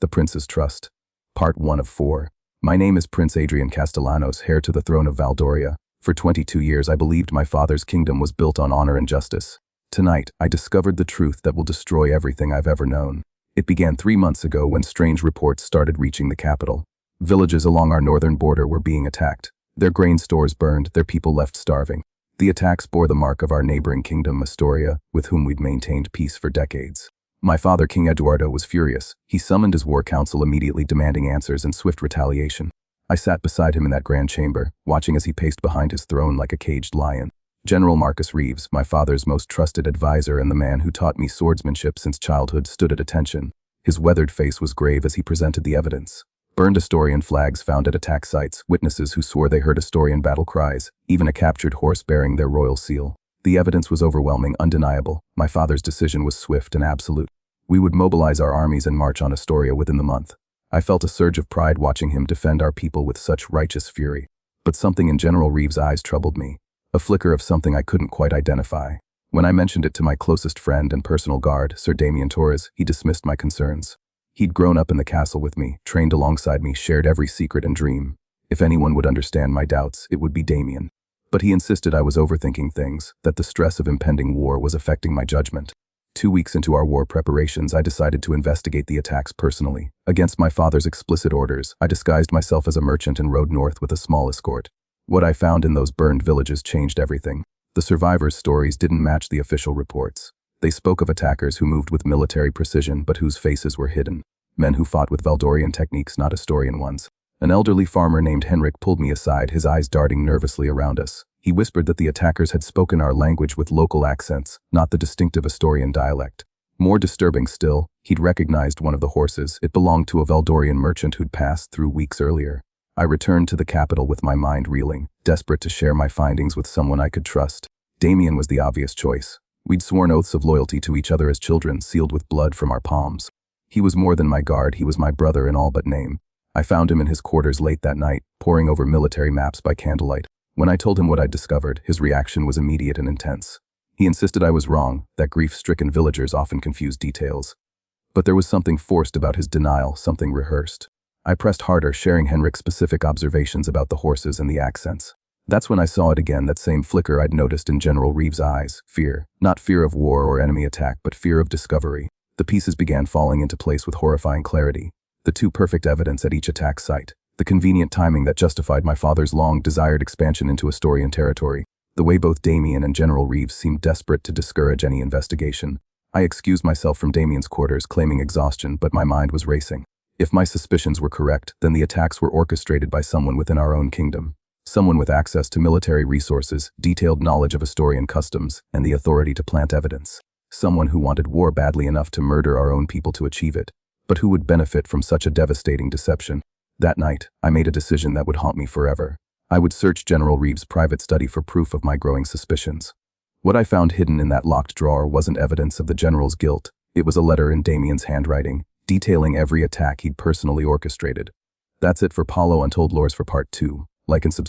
The Prince's Trust. Part 1 of 4. My name is Prince Adrian Castellanos, heir to the throne of Valdoria. For 22 years I believed my father's kingdom was built on honor and justice. Tonight, I discovered the truth that will destroy everything I've ever known. It began 3 months ago when strange reports started reaching the capital. Villages along our northern border were being attacked. Their grain stores burned, their people left starving. The attacks bore the mark of our neighboring kingdom, Astoria, with whom we'd maintained peace for decades. My father, King Eduardo, was furious. He summoned his war council, immediately demanding answers and swift retaliation. I sat beside him in that grand chamber, watching as he paced behind his throne like a caged lion. General Marcus Reeves, my father's most trusted advisor and the man who taught me swordsmanship since childhood, stood at attention. His weathered face was grave as he presented the evidence. Burned Astorian flags found at attack sites, witnesses who swore they heard Astorian battle cries, even a captured horse bearing their royal seal. The evidence was overwhelming, undeniable. My father's decision was swift and absolute. We would mobilize our armies and march on Astoria within the month. I felt a surge of pride watching him defend our people with such righteous fury. But something in General Reeves' eyes troubled me. A flicker of something I couldn't quite identify. When I mentioned it to my closest friend and personal guard, Sir Damien, he dismissed my concerns. He'd grown up in the castle with me, trained alongside me, shared every secret and dream. If anyone would understand my doubts, it would be Damien. But he insisted I was overthinking things, that the stress of impending war was affecting my judgment. 2 weeks into our war preparations, I decided to investigate the attacks personally. Against my father's explicit orders, I disguised myself as a merchant and rode north with a small escort. What I found in those burned villages changed everything. The survivors' stories didn't match the official reports. They spoke of attackers who moved with military precision but whose faces were hidden. Men who fought with Valdorian techniques, not Astorian ones. An elderly farmer named Henrik pulled me aside, his eyes darting nervously around us. He whispered that the attackers had spoken our language with local accents, not the distinctive Astorian dialect. More disturbing still, he'd recognized one of the horses. It belonged to a Valdorian merchant who'd passed through weeks earlier. I returned to the capital with my mind reeling, desperate to share my findings with someone I could trust. Damien was the obvious choice. We'd sworn oaths of loyalty to each other as children, sealed with blood from our palms. He was more than my guard, he was my brother in all but name. I found him in his quarters late that night, poring over military maps by candlelight. When I told him what I'd discovered, his reaction was immediate and intense. He insisted I was wrong, that grief-stricken villagers often confused details. But there was something forced about his denial, something rehearsed. I pressed harder, sharing Henrik's specific observations about the horses and the accents. That's when I saw it again, that same flicker I'd noticed in General Reeves' eyes. Fear. Not fear of war or enemy attack, but fear of discovery. The pieces began falling into place with horrifying clarity. The two perfect evidence at each attack site. The convenient timing that justified my father's long-desired expansion into Astorian territory. The way both Damien and General Reeves seemed desperate to discourage any investigation. I excused myself from Damien's quarters, claiming exhaustion, but my mind was racing. If my suspicions were correct, then the attacks were orchestrated by someone within our own kingdom. Someone with access to military resources, detailed knowledge of Astorian customs, and the authority to plant evidence. Someone who wanted war badly enough to murder our own people to achieve it. But who would benefit from such a devastating deception? That night, I made a decision that would haunt me forever. I would search General Reeves' private study for proof of my growing suspicions. What I found hidden in that locked drawer wasn't evidence of the general's guilt. It was a letter in Damien's handwriting, detailing every attack he'd personally orchestrated. That's it for Paulo Untold Lores for Part 2. Like and subscribe.